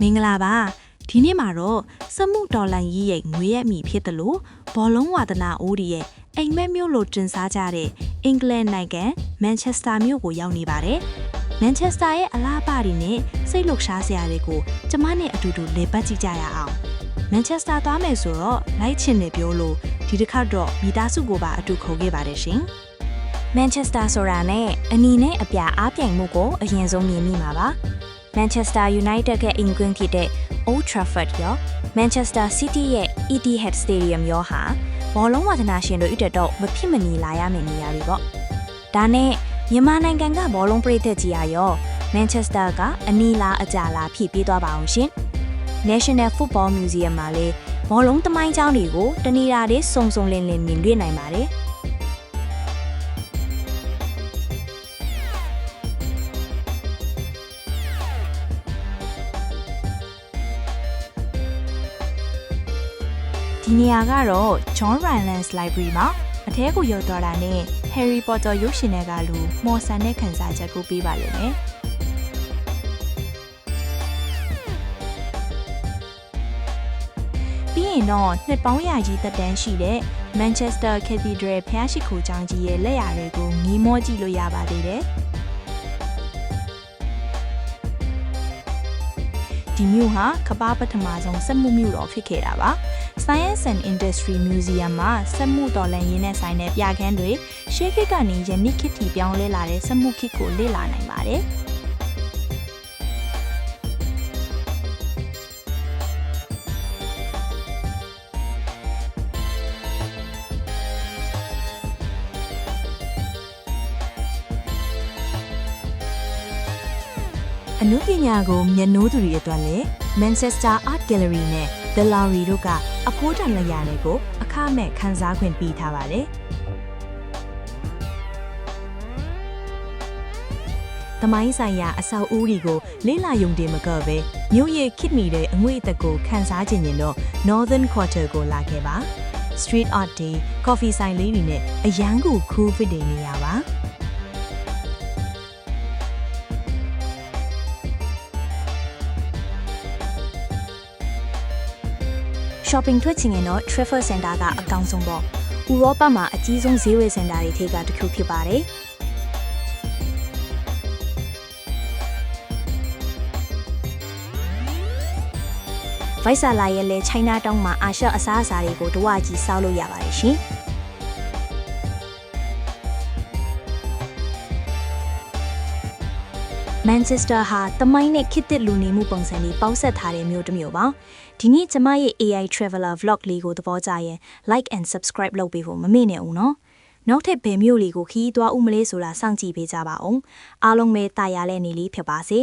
မင်္ဂလာပါဒီနေ့မှာတော့စက်မှုတော်လန်ကြီးရဲ့ငွေရက်မီဖြစ်တယ်လို့ဘောလုံးဝါသနာအိုးဒီရဲ့အိမ်မက်မြို့လို့တင်စားကြတဲ့အင်္ဂလန်နိုင်ငံမန်ချက်စတာမြို့ကိုရောက်နေပါတယ်မန်ချက်စတာရဲ့အလားပါတွေနဲ့စိတ်လှုပ်ရှားစရာတွေကိုကျမနဲ့အတူတူလေပတ်ကြည့်ကြရအောင်မန်ချက်စတာသွားမယ်ဆိုတော့လိုက်ချင်နေပြောလို့ဒီတစ်ခါတော့မိသားစုကိုပါအတူခေါ်ခဲ့ပါတယ်ရှင်မန်ချက်စတာဆိုတာနဲ့အနီနဲ့အပြအားပြိုင်မှုကိုအရင်ဆုံးမြင်မိမှာပါManchester United ရဲ့ England ဖြစ်တဲ့ Old Trafford ရော Manchester City ရဲ့ Etihad Stadium ရောဟာဘောလုံးဝါသနာရှင်တို့အတွက်တော့မဖြစ်မနေလာရမယ့်နေရာတွေပေါ့။ဒါနဲ့မြန်မာနိုင်ငံကဘောလုံးပရိသတ်ကြီးအရော Manchester ကအနီလာအကြလာဖြည့်ပြေးသွားပါအောင်ရှင်။ National Football Museum မှာလည်းဘောလုံးသမိုင်းကြောင်းတွေကိုတနေရာလေးစုံစုံလင်လင်မြင်တွေ့နိုင်ပါတယ်။ဒီနေရာကတော့ John Rylands Library မှာအထဲကိုရောက်သွားတာနဲ့ Harry Potter ရုပ်ရှင်တွေကလူမော်ဆန်တဲ့ခန်းစားချက်ကိုပေးပါလိမ့်မယ်။ပြီးရင်တော့နှစ်ပေါင်းရာကြီးသက်တမ်းရှိတဲ့ Manchester Cathedral ဘုရားရှိခိုးကျောင်းကြီးရဲ့လက်ရာတွေကိုငေးမောကြည့်လို့ရပါသေးတယ်။ဒီမြို့ဟာကမ္ဘာပထမဆုံးစက်မှုမြို့တော်ဖြစ်ခဲ့တာပါ။ Science and Industry Museum မှာစက်မှုတော်လှန်ရေးနဲ့ဆိုင်တဲ့ပြခန်းတွေရှေးခေတ်ကနေယနေ့ခေတ်ထိပြောင်းလဲလာတဲ့စက်မှုခေတ်ကိုလေ့လာနိုင်ပါတယ်။အနုပညာကိုမျက်နှိုးသူတွေအတွက်လည်း Manchester Art Gallery နဲ့ The Lowry တို့ကအဖိုးတန်လက်ရာတွေကိုအခမဲ့ခန်းစားခွင့်ပေးထားပါတယ်။သမိုင်းဆိုင်ရာအဆောက်အဦတွေကိုလေ့လာရုံတင်မကပဲမြို့ရဲ့ခေတ်မီတဲ့အငွေ့အသက်ကိုခန်းစားခြင်းရင်တော့ Northern Quarter ကိုလာခဲ့ပါ။ Street Art တွေ Coffee ဆိုင်လေးတွေနဲ့အရန်ကို cool fit တွေနေရပါ။ Shopping ထွက်ချင်ရင်တော့ Trafford Center ကအကောင်းဆုံးပေါ့။ဥရောပမှာအကြီးဆုံးဈေးဝယ်စင်တာတွေထဲကတစ်ခုဖြစ်ပါတယ်။ဗိုက်ဆာလာရဲ့လဲ China Town မှာအာရှအစားအစာတွေကိုတဝကြီးစားလို့ရပါတယ်ရှင်။မန်ချက်စတာဟာတမိုင်းနဲ့ခေတ်သစ်လူနေမှုပုံစံတွေပေါင်းစပ်ထားတဲ့မြို့တစ်မြို့ပါဒီနေ့ကျမရဲ့ AI Traveler Vlog လေးကိုသဘောကျရင် Like and Subscribe လုပ်ပေးဖို့မမေ့နဲ့ဦးနော်နောက်ထပ်ဘယ်မြို့လေးကိုခီးသွားဦးမလဲဆိုတာစောင့်ကြည့်ပေးကြပါဦးအားလုံးပဲတာယာတဲ့နေလေးဖြစ်ပါစေ